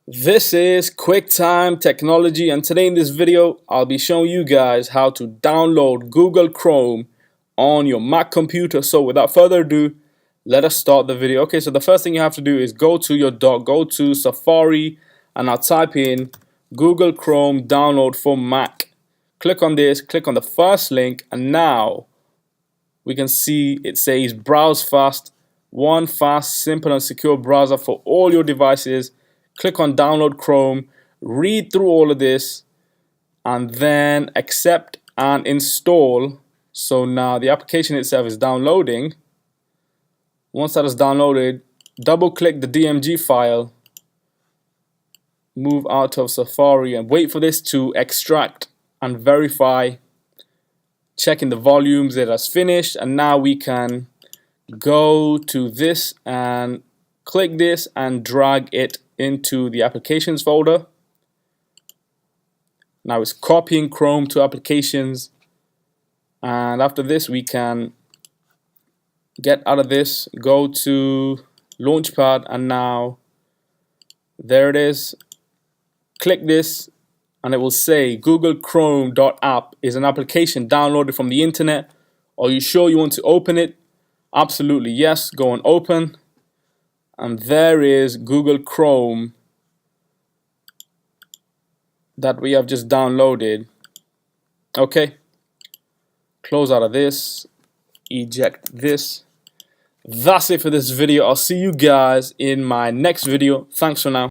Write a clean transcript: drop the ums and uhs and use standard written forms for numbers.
This is QuickTime Technology, and today in this video I'll be showing you guys how to download Google Chrome on your Mac computer. So without further ado, let us start the video. Okay, so the first thing you have to do is go to your dock, go to Safari, and I'll type in Google Chrome download for Mac. Click on this, click on the first link, and now we can see it says browse fast, one fast, simple and secure browser for all your devices. Click on download Chrome, read through all of this, and then accept and install. So now the application itself is downloading. Once that is downloaded, double click the DMG file, move out of Safari and wait for this to extract and verify. Checking the volumes, it has finished, and now we can go to this and click this and drag it into the applications folder. Now it's copying Chrome to applications, and after this we can get out of this, go to Launchpad, and now there it is. Click this and it will say Google Chrome.app is an application downloaded from the internet. Are you sure you want to open it? Absolutely yes. Go and open, and there is Google Chrome that we have just downloaded. Okay, close out of this, eject this. That's it for this video. I'll see you guys in my next video. Thanks for now.